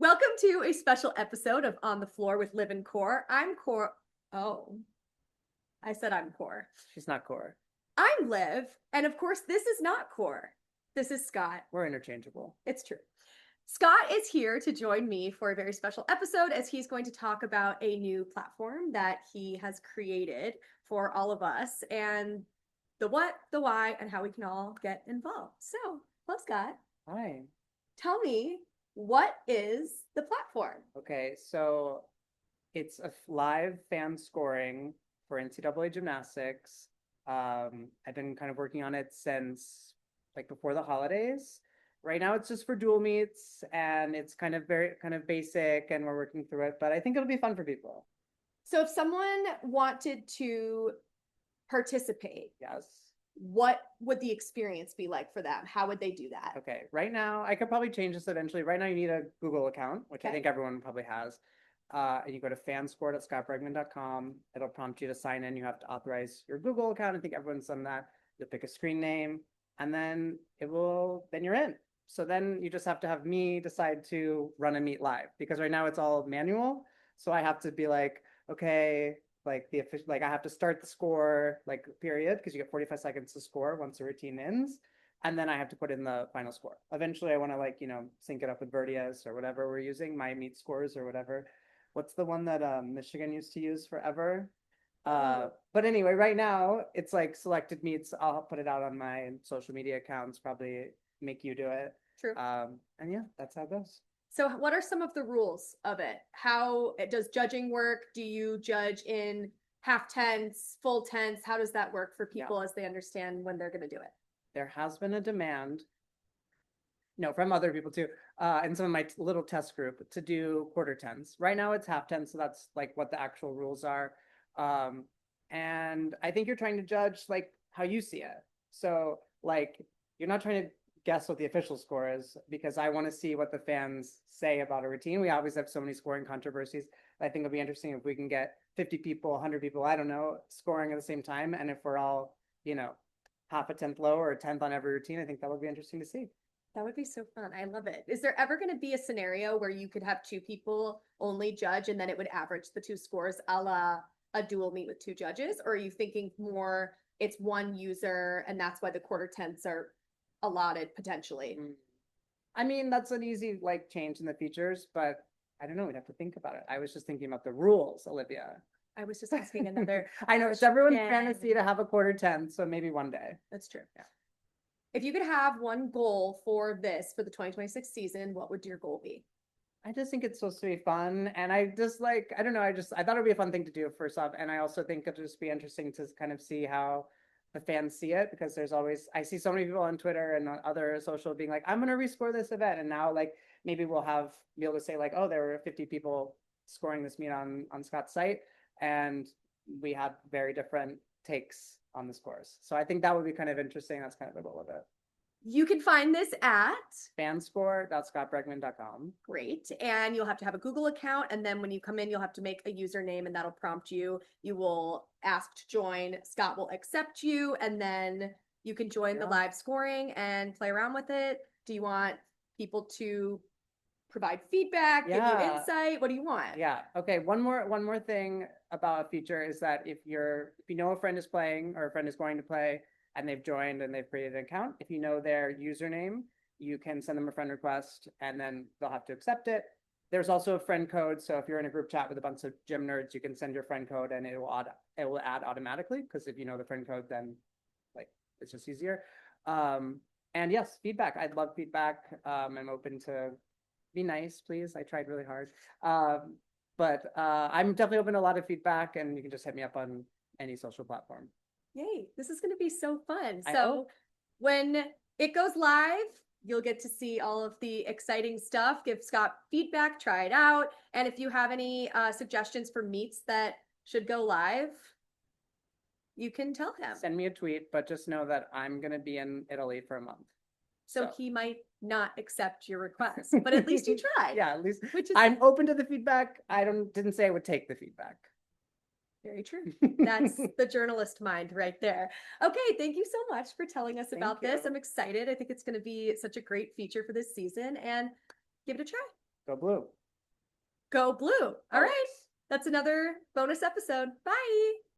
Welcome to a special episode of On the Floor with Liv and Cor. I'm Cor. Oh, I said I'm Cor. She's not Cor. I'm Liv. And of course, this is not Cor. This is Scott. We're interchangeable. It's true. Scott is here to join me for a very special episode as he's going to talk about a new platform that he has created for all of us and the what, the why, and how we can all get involved. So, hello, Scott. Hi. Tell me, what is the platform? Okay, so it's a live fan scoring for NCAA gymnastics. I've been kind of working on it since like before the holidays. Right now it's just for dual meets and it's kind of basic and we're working through it, but I think it'll be fun for people. So if someone wanted to participate, Yes. what would the experience be like for them? How would they do that? Okay, right now, I could probably change this eventually. Right now, you need a Google account, which I think everyone probably has. And you go to fanscore.scottbregman.com. It'll prompt you to sign in. You have to authorize your Google account. I think everyone's done that. You'll pick a screen name, and then then you're in. So then you just have to have me decide to run a meet live because right now it's all manual. So I have to be like, okay, like the official, like I have to start the score, like period, because you get 45 seconds to score once the routine ends. And then I have to put in the final score. Eventually I want to sync it up with Verdias or whatever we're using, my meet scores or whatever. What's the one that Michigan used to use forever? But anyway, right now it's like selected meets. I'll put it out on my social media accounts, probably make you do it. True. And yeah, that's how it goes. So what are some of the rules of it? How does judging work? Do you judge in half tenths, full tenths? How does that work for people as they understand when they're going to do it? There has been a demand, from other people too, and some of my little test group to do quarter tenths. Right now it's half tenths, so that's like what the actual rules are. And I think you're trying to judge like how you see it. So like you're not trying to guess what the official score is because I want to see what the fans say about a routine. We always have so many scoring controversies. I think it'll be interesting if we can get 50 people, 100 people, I don't know, scoring at the same time. And if we're all, half a tenth low or a tenth on every routine, I think that would be interesting to see. That would be so fun. I love it. Is there ever going to be a scenario where you could have two people only judge and then it would average the two scores a la a dual meet with two judges? Or are you thinking more it's one user and that's why the quarter tenths are allotted potentially? I mean, that's an easy change in the features, but I don't know. We'd have to think about it. I was just thinking about the rules, Olivia. I was just asking another. I know it's everyone's fantasy to have a quarter tenth, so maybe one day. That's true. Yeah. If you could have one goal for the 2026 season, what would your goal be? I just think it's supposed to be fun. And I just I don't know, I thought it'd be a fun thing to do first off. And I also think it'll just be interesting to kind of see how the fans see it because I see so many people on Twitter and on other social being like, I'm going to rescore this event. And now maybe we'll be able to say oh, there were 50 people scoring this meet on Scott's site. And we had very different takes on the scores. So I think that would be kind of interesting. That's kind of the goal of it. You can find this at fanscore.scottbregman.com. Great. And you'll have to have a Google account. And then when you come in, you'll have to make a username and that'll prompt you. You will ask to join. Scott will accept you. And then you can join the live scoring and play around with it. Do you want people to provide feedback, give you insight? What do you want? Yeah. Okay. One more thing about a feature is that if you know a friend is playing or a friend is going to play and they've joined and they've created an account, if you know their username, you can send them a friend request and then they'll have to accept it. There's also a friend code. So if you're in a group chat with a bunch of gym nerds, you can send your friend code and it will add automatically because if you know the friend code, then it's just easier. And yes, feedback. I'd love feedback. I'm open to be nice, please. I tried really hard. But I'm definitely open to a lot of feedback and you can just hit me up on any social platform. Yay, this is going to be so fun. So when it goes live, you'll get to see all of the exciting stuff. Give Scott feedback, try it out. And if you have any suggestions for meets that should go live, you can tell him. Send me a tweet, but just know that I'm going to be in Italy for a month. So he might not accept your request, but at least you tried. Yeah, at least I'm open to the feedback. I didn't say I would take the feedback. Very true. That's the journalist mind right there. Okay, thank you so much for telling us about this. I'm excited. I think it's going to be such a great feature for this season and give it a try. Go blue. Go blue. All right. That's another bonus episode. Bye.